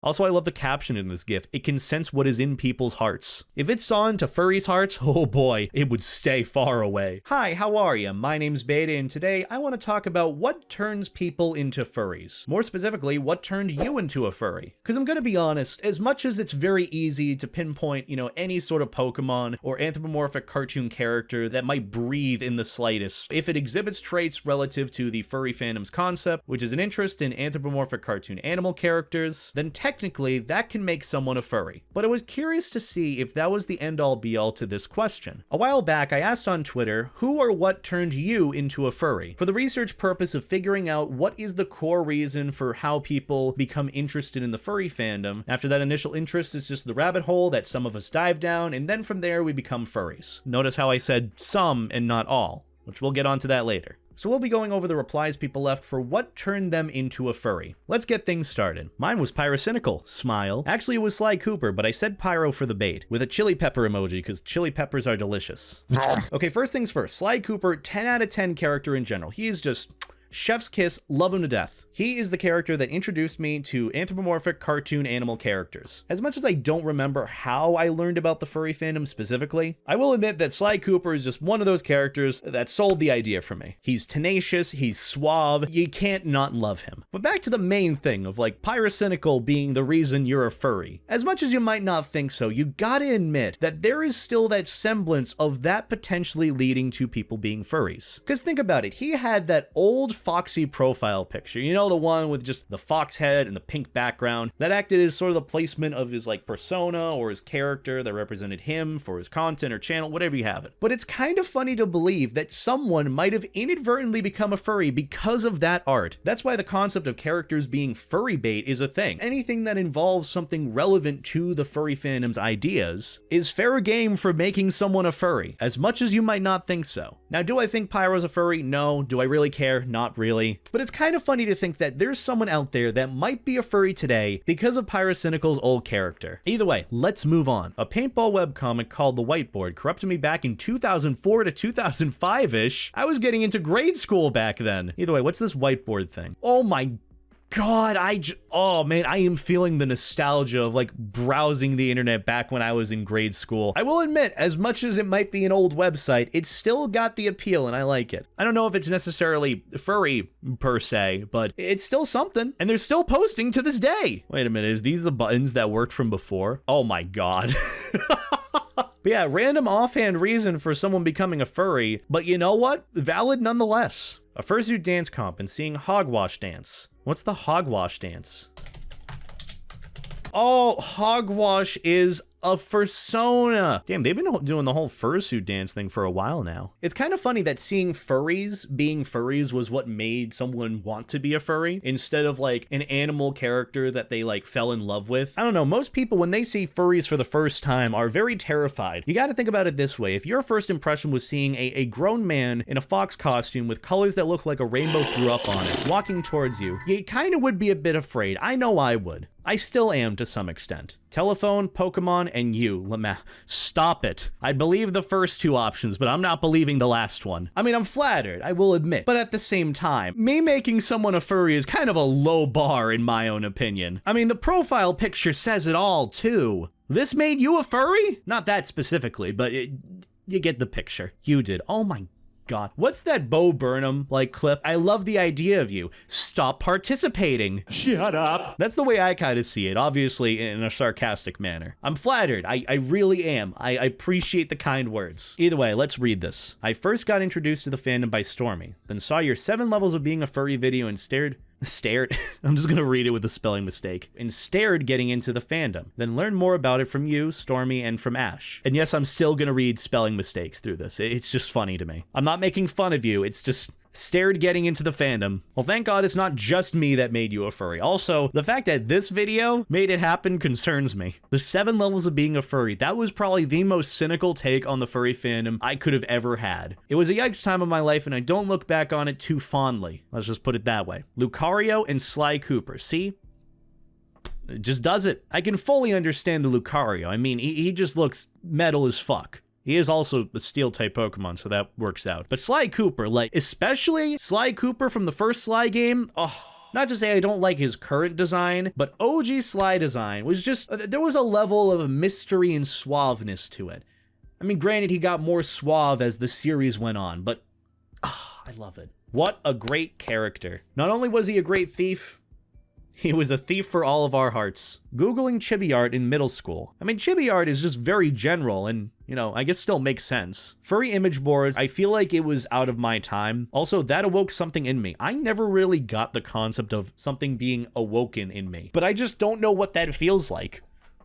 Also, I love the caption in this GIF. It can sense what is in people's hearts. If it saw into furries' hearts, oh boy, it would stay far away. Hi, how are you? My name's Beta, and today I want to talk about what turns people into furries. More specifically, what turned you into a furry? Because I'm gonna be honest, as much as it's very easy to pinpoint, any sort of Pokemon or anthropomorphic cartoon character that might breathe in the slightest, if it exhibits traits relative to the furry fandom's concept, which is an interest in anthropomorphic cartoon animal characters, then technically, that can make someone a furry. But I was curious to see if that was the end-all be-all to this question. A while back, I asked on Twitter, who or what turned you into a furry? For the research purpose of figuring out what is the core reason for how people become interested in the furry fandom. After that initial interest is just the rabbit hole that some of us dive down, and then from there we become furries. Notice how I said some and not all, which we'll get onto that later. So we'll be going over the replies people left for what turned them into a furry. Let's get things started. Mine was Pyrocynical, smile. Actually, it was Sly Cooper, but I said Pyro for the bait, with a chili pepper emoji, because chili peppers are delicious. Okay, first things first. Sly Cooper, 10 out of 10 character in general. He is just chef's kiss, love him to death. He is the character that introduced me to anthropomorphic cartoon animal characters. As much as I don't remember how I learned about the furry fandom specifically, I will admit that Sly Cooper is just one of those characters that sold the idea for me. He's tenacious, he's suave, you can't not love him. But back to the main thing of Pyrocynical being the reason you're a furry. As much as you might not think so, you gotta admit that there is still that semblance of that potentially leading to people being furries. Because think about it, he had that old foxy profile picture, the one with just the fox head and the pink background that acted as sort of the placement of his persona or his character that represented him for his content or channel, whatever you have it. But it's kind of funny to believe that someone might have inadvertently become a furry because of that art. That's why the concept of characters being furry bait is a thing. Anything that involves something relevant to the furry fandom's ideas is fair game for making someone a furry, as much as you might not think so. Now, do I think Pyro's a furry? No. Do I really care? Not really. But it's kind of funny to think that there's someone out there that might be a furry today because of Pyrocynical's old character. Either way, let's move on. A paintball webcomic called The Whiteboard corrupted me back in 2004 to 2005-ish. I was getting into grade school back then. Either way, what's this whiteboard thing? Oh my God, oh man, I am feeling the nostalgia of browsing the internet back when I was in grade school. I will admit, as much as it might be an old website, it's still got the appeal and I like it. I don't know if it's necessarily furry per se, but it's still something. And they're still posting to this day. Wait a minute, is these the buttons that worked from before? Oh my God. But yeah, random offhand reason for someone becoming a furry, but you know what? Valid nonetheless. A fursuit dance comp and seeing hogwash dance. What's the hogwash dance? Oh, hogwash is a fursona. Damn, they've been doing the whole fursuit dance thing for a while now. It's kind of funny that seeing furries being furries was what made someone want to be a furry instead of an animal character that they fell in love with. I don't know, most people when they see furries for the first time are very terrified. You gotta think about it this way. If your first impression was seeing a grown man in a fox costume with colors that look like a rainbow threw up on it, walking towards you, you kind of would be a bit afraid. I know I would. I still am to some extent. Telephone, Pokemon, and you. Stop it. I believe the first two options, but I'm not believing the last one. I mean, I'm flattered, I will admit. But at the same time, me making someone a furry is kind of a low bar in my own opinion. I mean, the profile picture says it all, too. This made you a furry? Not that specifically, but you get the picture. You did. Oh my God. What's that Bo Burnham clip? I love the idea of you. Stop participating. Shut up. That's the way I kind of see it, obviously in a sarcastic manner. I'm flattered. I really am. I appreciate the kind words. Either way, let's read this. I first got introduced to the fandom by Stormy, then saw your 7 levels of being a furry video and stared, I'm just gonna read it with a spelling mistake. And stared getting into the fandom. Then learned more about it from you, Stormy, and from Ash. And yes, I'm still gonna read spelling mistakes through this. It's just funny to me. I'm not making fun of you, it's just stared getting into the fandom. Well, thank God it's not just me that made you a furry. Also, the fact that this video made it happen concerns me. The 7 levels of being a furry, that was probably the most cynical take on the furry fandom I could have ever had. It was a yikes time of my life and I don't look back on it too fondly. Let's just put it that way. Lucario and Sly Cooper, see? It just does it. I can fully understand the Lucario. I mean, he just looks metal as fuck. He is also a steel-type Pokemon, so that works out. But Sly Cooper, especially Sly Cooper from the first Sly game, oh, Not to say I don't like his current design, but OG Sly design was just, there was a level of mystery and suaveness to it. I mean, granted, he got more suave as the series went on, but I love it. What a great character. Not only was he a great thief, he was a thief for all of our hearts. Googling chibi art in middle school. I mean, chibi art is just very general and, you know, I guess still makes sense. Furry image boards, I feel like it was out of my time. Also, that awoke something in me. I never really got the concept of something being awoken in me, but I just don't know what that feels like.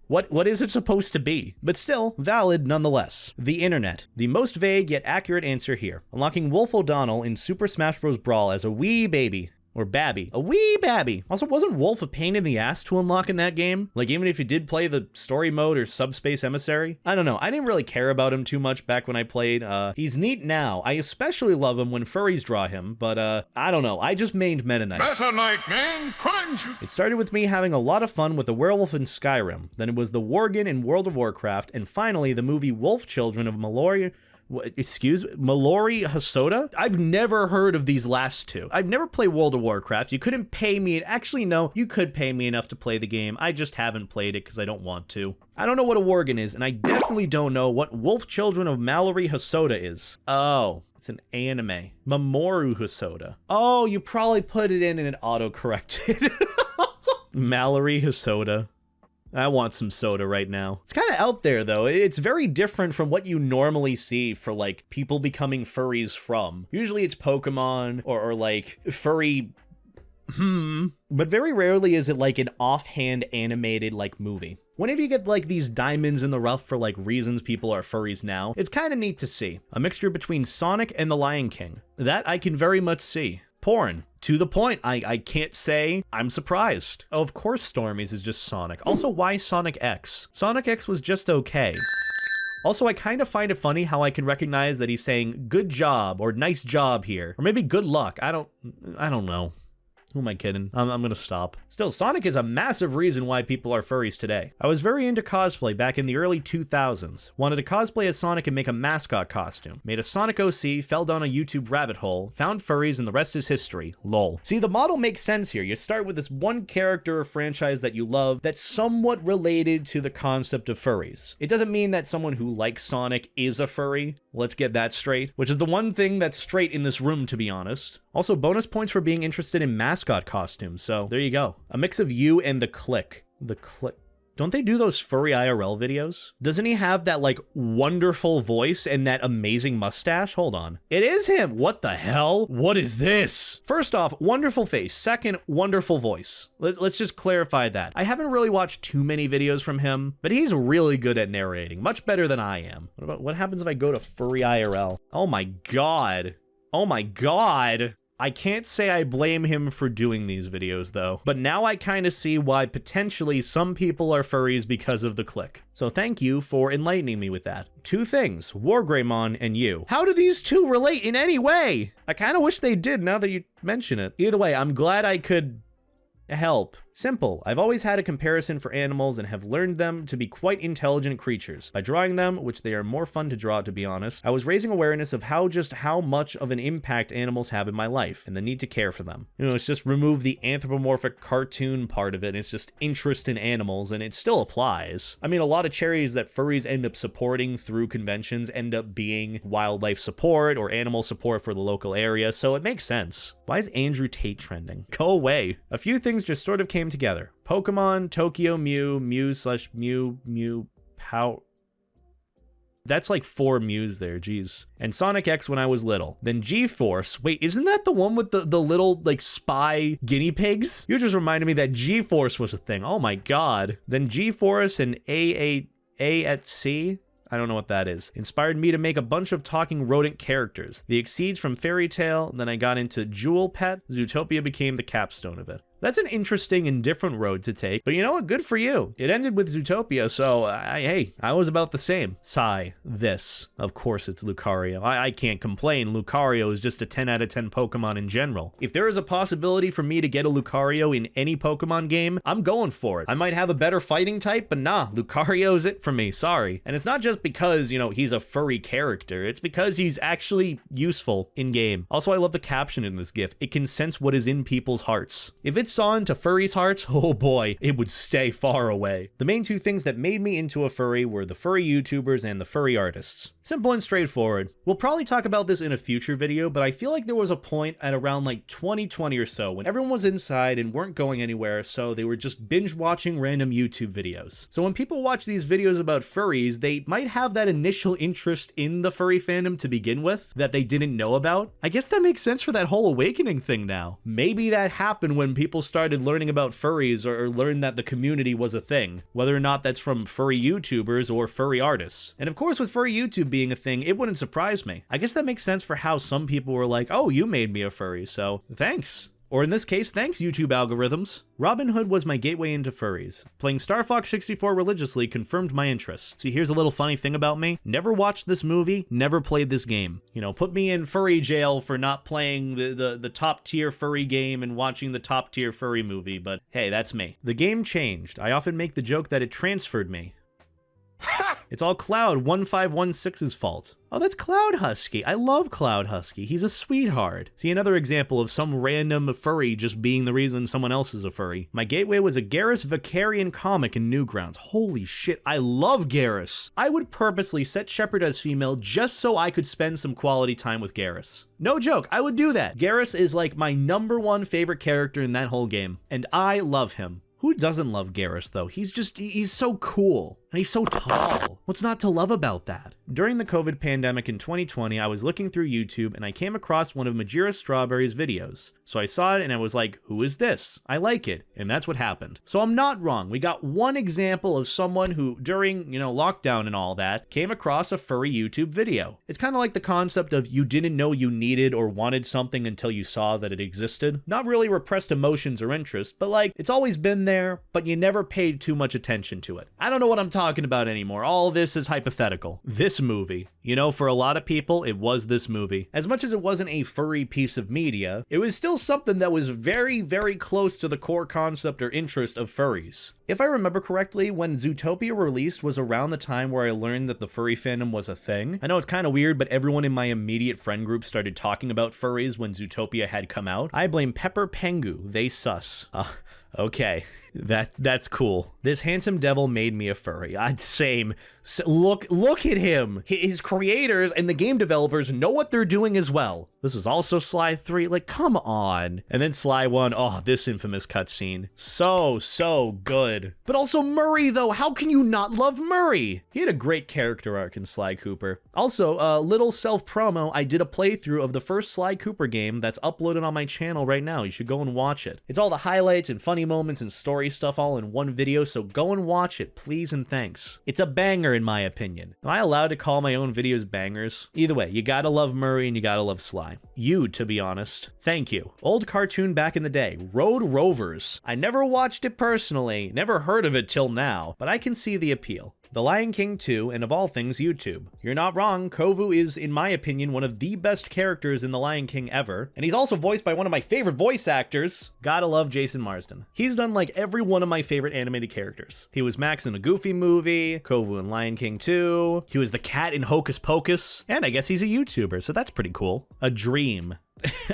What is it supposed to be? But still, valid nonetheless. The internet. The most vague yet accurate answer here. Unlocking Wolf O'Donnell in Super Smash Bros. Brawl as a wee baby. Or babby. A wee babby. Also, wasn't Wolf a pain in the ass to unlock in that game? Like, even if you did play the story mode or Subspace Emissary? I don't know. I didn't really care about him too much back when I played. He's neat now. I especially love him when furries draw him, but I don't know. I just mained Meta Knight. Meta Knight, man! Cringe! It started with me having a lot of fun with the werewolf in Skyrim. Then it was the Worgen in World of Warcraft, and finally the movie Wolf Children of Mallory Hosoda? I've never heard of these last two. I've never played World of Warcraft. You couldn't pay me. Actually, no, you could pay me enough to play the game. I just haven't played it because I don't want to. I don't know what a Worgen is, and I definitely don't know what Wolf Children of Mallory Hosoda is. Oh, it's an anime. Mamoru Hosoda. Oh, you probably put it in and it auto-corrected. Mallory Hosoda. I want some soda right now. It's kind of out there though. It's very different from what you normally see for like people becoming furries from. Usually it's Pokemon or like furry, but very rarely is it like an offhand animated like movie. Whenever you get like these diamonds in the rough for like reasons people are furries now, it's kind of neat to see. A mixture between Sonic and the Lion King. That I can very much see. Porn. To the point, I can't say I'm surprised. Oh, of course Stormy's is just Sonic. Also, why Sonic X? Sonic X was just okay. Also, I kind of find it funny how I can recognize that he's saying good job or nice job here. Or maybe good luck. I don't know. Who am I kidding? I'm gonna stop. Still, Sonic is a massive reason why people are furries today. I was very into cosplay back in the early 2000s. Wanted to cosplay as Sonic and make a mascot costume. Made a Sonic OC, fell down a YouTube rabbit hole, found furries, and the rest is history. Lol. See, the model makes sense here. You start with this one character or franchise that you love that's somewhat related to the concept of furries. It doesn't mean that someone who likes Sonic is a furry. Let's get that straight. Which is the one thing that's straight in this room, to be honest. Also, bonus points for being interested in mascot costumes, so there you go. A mix of you and the Click. The Click. Don't they do those furry IRL videos? Doesn't he have that, like, wonderful voice and that amazing mustache? Hold on. It is him! What the hell? What is this? First off, wonderful face. Second, wonderful voice. Let's just clarify that. I haven't really watched too many videos from him, but he's really good at narrating. Much better than I am. What happens if I go to furry IRL? Oh my god. Oh my god. I can't say I blame him for doing these videos though, but now I kind of see why potentially some people are furries because of the Click. So thank you for enlightening me with that. Two things, Wargreymon and you. How do these two relate in any way? I kind of wish they did now that you mention it. Either way, I'm glad I could help. Simple. I've always had a comparison for animals and have learned them to be quite intelligent creatures. By drawing them, which they are more fun to draw to be honest, I was raising awareness of how much of an impact animals have in my life and the need to care for them. You know, it's just remove the anthropomorphic cartoon part of it. It's just interest in animals and it still applies. I mean, a lot of charities that furries end up supporting through conventions end up being wildlife support or animal support for the local area, so it makes sense. Why is Andrew Tate trending? Go away. A few things just sort of came together. Pokemon, Tokyo Mew, Mew/Mew, Pow. That's like 4 Mews there, geez. And Sonic X when I was little. Then G-Force. Wait, isn't that the one with the little like spy guinea pigs? You just reminded me that G-Force was a thing. Oh my god. Then G-Force and A at C. I don't know what that is. Inspired me to make a bunch of talking rodent characters. The Exceeds from Fairy Tale, then I got into Jewel Pet. Zootopia became the capstone of it. That's an interesting and different road to take, but you know what? Good for you. It ended with Zootopia, so hey, I was about the same. Sigh. This. Of course it's Lucario. I can't complain. Lucario is just a 10 out of 10 Pokemon in general. If there is a possibility for me to get a Lucario in any Pokemon game, I'm going for it. I might have a better fighting type, but nah, Lucario's it for me. Sorry. And it's not just because, you know, he's a furry character. It's because he's actually useful in game. Also, I love the caption in this GIF. It can sense what is in people's hearts. If it saw into furries' hearts, oh boy, it would stay far away. The main two things that made me into a furry were the furry YouTubers and the furry artists. Simple and straightforward. We'll probably talk about this in a future video, but I feel like there was a point at around like 2020 or so when everyone was inside and weren't going anywhere, so they were just binge watching random YouTube videos. So when people watch these videos about furries, they might have that initial interest in the furry fandom to begin with that they didn't know about. I guess that makes sense for that whole awakening thing now. Maybe that happened when people started learning about furries or learned that the community was a thing, whether or not that's from furry YouTubers or furry artists. And of course, with furry YouTube being a thing, it wouldn't surprise me. I guess that makes sense for how some people were like, oh, you made me a furry, so thanks. Or in this case, thanks YouTube algorithms. Robin Hood was my gateway into furries. Playing Star Fox 64 religiously confirmed my interest. See, here's a little funny thing about me. Never watched this movie, never played this game. You know, put me in furry jail for not playing the top tier furry game and watching the top tier furry movie, but hey, that's me. The game changed. I often make the joke that it transferred me. It's all Cloud 1516's fault. Oh, that's Cloud Husky. I love Cloud Husky. He's a sweetheart. See, another example of some random furry just being the reason someone else is a furry. My gateway was a Garrus Vicarian comic in Newgrounds. Holy shit, I love Garrus. I would purposely set Shepard as female just so I could spend some quality time with Garrus. No joke, I would do that. Garrus is like my #1 favorite character in that whole game, and I love him. Who doesn't love Garrus, though? He's so cool. And he's so tall. What's not to love about that? During the COVID pandemic in 2020, I was looking through YouTube and I came across one of Majira Strawberry's videos. So I saw it and I was like, who is this? I like it. And that's what happened. So I'm not wrong. We got one example of someone who, during, lockdown and all that, came across a furry YouTube video. It's kind of like the concept of you didn't know you needed or wanted something until you saw that it existed. Not really repressed emotions or interest, but like, it's always been there, but you never paid too much attention to it. I don't know what I'm talking about anymore. All this is hypothetical. This movie, for a lot of people, it was this movie. As much as it wasn't a furry piece of media, it was still something that was very, very close to the core concept or interest of furries. If I remember correctly, when Zootopia released was around the time where I learned that the furry fandom was a thing. I know it's kind of weird, but everyone in my immediate friend group started talking about furries when Zootopia had come out. I blame Pepper Pengu. They sus. Okay, that's cool. This handsome devil made me a furry. Same. Look at him. His creators and the game developers know what they're doing as well. This is also Sly 3. Like, come on. And then Sly 1. Oh, this infamous cutscene. So good. But also Murray, though. How can you not love Murray? He had a great character arc in Sly Cooper. Also, little self-promo, I did a playthrough of the first Sly Cooper game that's uploaded on my channel right now. You should go and watch it. It's all the highlights and funny moments and story stuff all in one video, so go and watch it, please and thanks. It's a banger in my opinion. Am I allowed to call my own videos bangers? Either way, you gotta love Murray and you gotta love Sly. You, to be honest. Thank you. Old cartoon back in the day, Road Rovers. I never watched it personally, never heard of it till now, but I can see the appeal. The Lion King 2, and of all things, YouTube. You're not wrong, Kovu is, in my opinion, one of the best characters in The Lion King ever, and he's also voiced by one of my favorite voice actors. Gotta love Jason Marsden. He's done like every one of my favorite animated characters. He was Max in a Goofy movie, Kovu in Lion King 2, he was the cat in Hocus Pocus, and I guess he's a YouTuber, so that's pretty cool. A dream.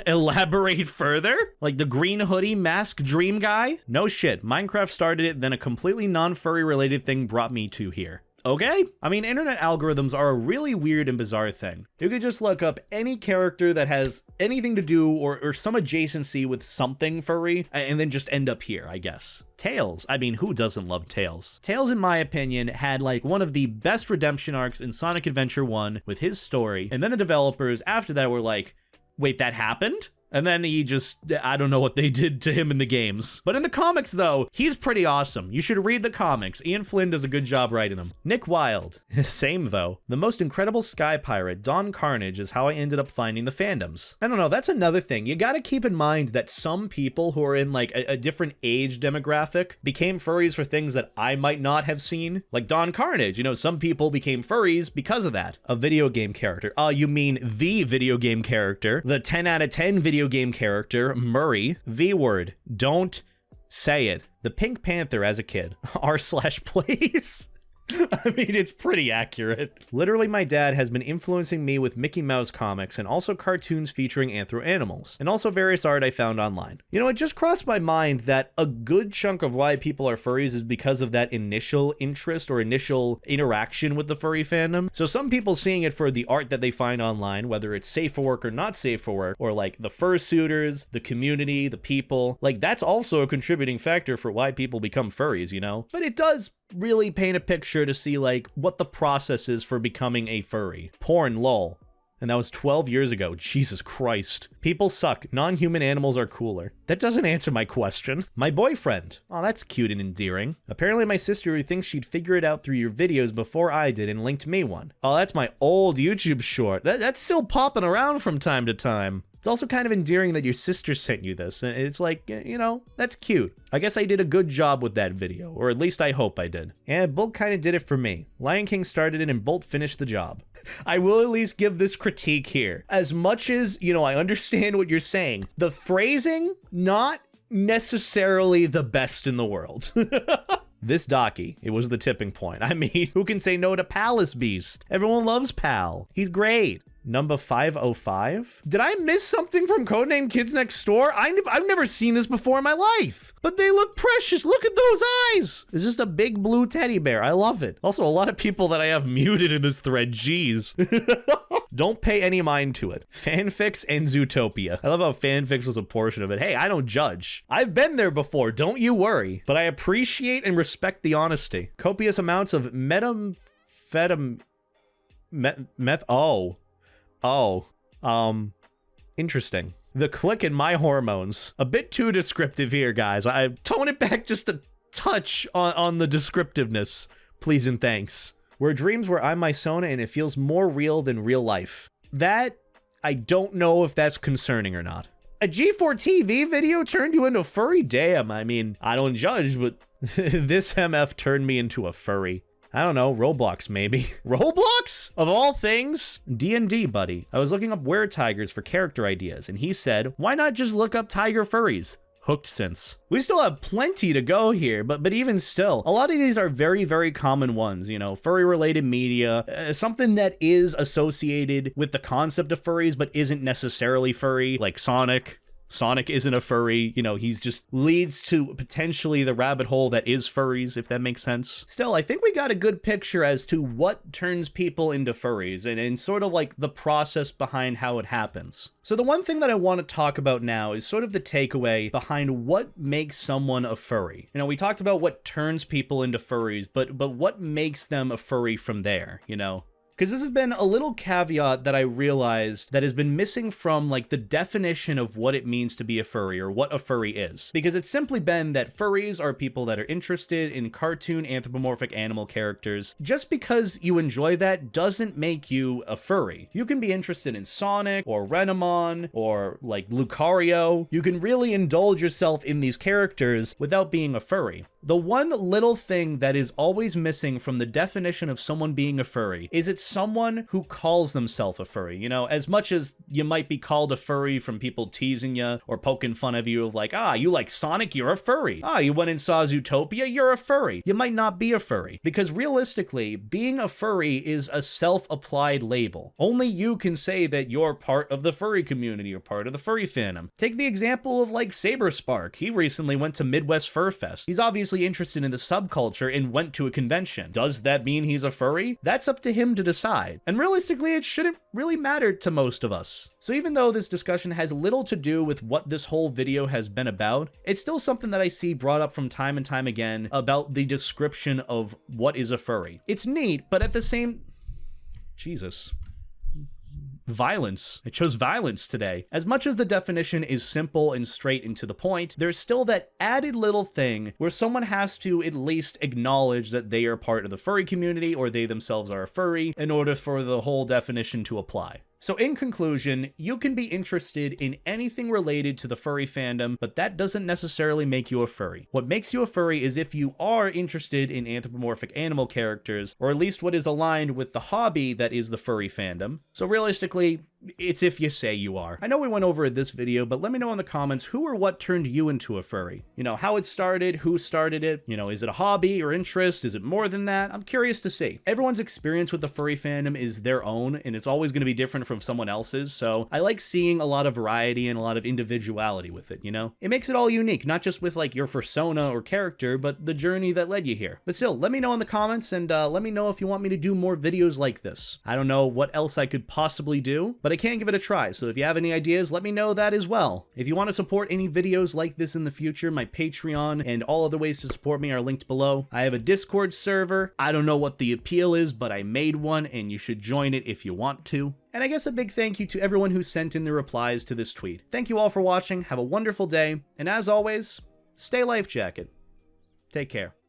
Elaborate further? Like the green hoodie mask dream guy? No shit, Minecraft started it, then a completely non-furry related thing brought me to here. Okay? I mean, internet algorithms are a really weird and bizarre thing. You could just look up any character that has anything to do or some adjacency with something furry, and then just end up here, I guess. Tails. I mean, who doesn't love Tails? Tails, in my opinion, had like one of the best redemption arcs in Sonic Adventure 1 with his story, and then the developers after that were like, wait, that happened? And then he just, I don't know what they did to him in the games. But in the comics, though, he's pretty awesome. You should read the comics. Ian Flynn does a good job writing them. Nick Wilde. Same, though. The most incredible sky pirate, Don Carnage, is how I ended up finding the fandoms. I don't know, that's another thing. You gotta keep in mind that some people who are in like a different age demographic became furries for things that I might not have seen. Like Don Carnage, you know, some people became furries because of that. A video game character. You mean the video game character, the 10 out of 10 video game character, Murray. V word. Don't say it. The Pink Panther as a kid. r/plays. I mean, it's pretty accurate. Literally, my dad has been influencing me with Mickey Mouse comics and also cartoons featuring anthro animals, and also various art I found online. You know, it just crossed my mind that a good chunk of why people are furries is because of that initial interest or initial interaction with the furry fandom. So some people seeing it for the art that they find online, whether it's safe for work or not safe for work, or like the fursuiters, the community, the people, like that's also a contributing factor for why people become furries, you know? But it does really paint a picture to see like what the process is for becoming a furry. Porn, lol. And that was 12 years ago. Jesus Christ. People suck. Non-human animals are cooler. That doesn't answer my question. My boyfriend. Oh, that's cute and endearing. Apparently my sister thinks she'd figure it out through your videos before I did and linked me one. Oh, that's my old YouTube short. That's still popping around from time to time. It's also kind of endearing that your sister sent you this, and it's like, you know, that's cute. I guess I did a good job with that video, or at least I hope I did. And Bolt kind of did it for me. Lion King started it and Bolt finished the job. I will at least give this critique here. As much as, you know, I understand what you're saying, the phrasing, not necessarily the best in the world. This Docky, it was the tipping point. I mean, who can say no to Palace Beast? Everyone loves Pal. He's great. Number 505? Did I miss something from Codename Kids Next Door? I've never seen this before in my life. But they look precious. Look at those eyes. It's just a big blue teddy bear. I love it. Also, a lot of people that I have muted in this thread. Jeez. Don't pay any mind to it. Fanfics and Zootopia. I love how fanfics was a portion of it. Hey, I don't judge. I've been there before. Don't you worry. But I appreciate and respect the honesty. Copious amounts of interesting. The click in my hormones. A bit too descriptive here, guys. I tone it back just a touch on the descriptiveness. Please and thanks. Where dreams where I'm my Sona and it feels more real than real life. That, I don't know if that's concerning or not. A G4 TV video turned you into a furry? Damn, I mean, I don't judge, but this MF turned me into a furry. I don't know, Roblox maybe. Roblox? Of all things? D&D, buddy. I was looking up were-tigers for character ideas, and he said, why not just look up tiger furries? Hooked since. We still have plenty to go here, but even still, a lot of these are very, very common ones, you know, furry-related media, something that is associated with the concept of furries, but isn't necessarily furry, like Sonic. Sonic isn't a furry, you know, he's just leads to potentially the rabbit hole that is furries, if that makes sense. Still, I think we got a good picture as to what turns people into furries and sort of like the process behind how it happens. So the one thing that I want to talk about now is sort of the takeaway behind what makes someone a furry. You know, we talked about what turns people into furries, but what makes them a furry from there, you know? Because this has been a little caveat that I realized that has been missing from like the definition of what it means to be a furry or what a furry is. Because it's simply been that furries are people that are interested in cartoon anthropomorphic animal characters. Just because you enjoy that doesn't make you a furry. You can be interested in Sonic or Renamon or like Lucario. You can really indulge yourself in these characters without being a furry. The one little thing that is always missing from the definition of someone being a furry is it's someone who calls themselves a furry. You know, as much as you might be called a furry from people teasing you or poking fun of you of like, you like Sonic, you're a furry. You went and saw Zootopia, you're a furry. You might not be a furry because realistically, being a furry is a self-applied label. Only you can say that you're part of the furry community or part of the furry fandom. Take the example of like Saberspark. He recently went to Midwest Fur Fest. He's obviously interested in the subculture and went to a convention. Does that mean he's a furry? That's up to him to decide. And realistically, it shouldn't really matter to most of us. So even though this discussion has little to do with what this whole video has been about, it's still something that I see brought up from time and time again about the description of what is a furry. It's neat, but at the same... Jesus. Violence. I chose violence today. As much as the definition is simple and straight and to the point, there's still that added little thing where someone has to at least acknowledge that they are part of the furry community or they themselves are a furry in order for the whole definition to apply. So in conclusion, you can be interested in anything related to the furry fandom, but that doesn't necessarily make you a furry. What makes you a furry is if you are interested in anthropomorphic animal characters, or at least what is aligned with the hobby that is the furry fandom. So realistically, it's if you say you are. I know we went over it this video, but let me know in the comments who or what turned you into a furry. You know, how it started, who started it, you know, is it a hobby or interest? Is it more than that? I'm curious to see. Everyone's experience with the furry fandom is their own, and it's always going to be different from someone else's, so I like seeing a lot of variety and a lot of individuality with it, you know? It makes it all unique, not just with like your fursona or character, but the journey that led you here. But still, let me know in the comments, and let me know if you want me to do more videos like this. I don't know what else I could possibly do, but I can give it a try, so if you have any ideas, let me know that as well. If you want to support any videos like this in the future, my Patreon and all other ways to support me are linked below. I have a Discord server. I don't know what the appeal is, but I made one, and you should join it if you want to. And I guess a big thank you to everyone who sent in the replies to this tweet. Thank you all for watching, have a wonderful day, and as always, stay life jacket. Take care.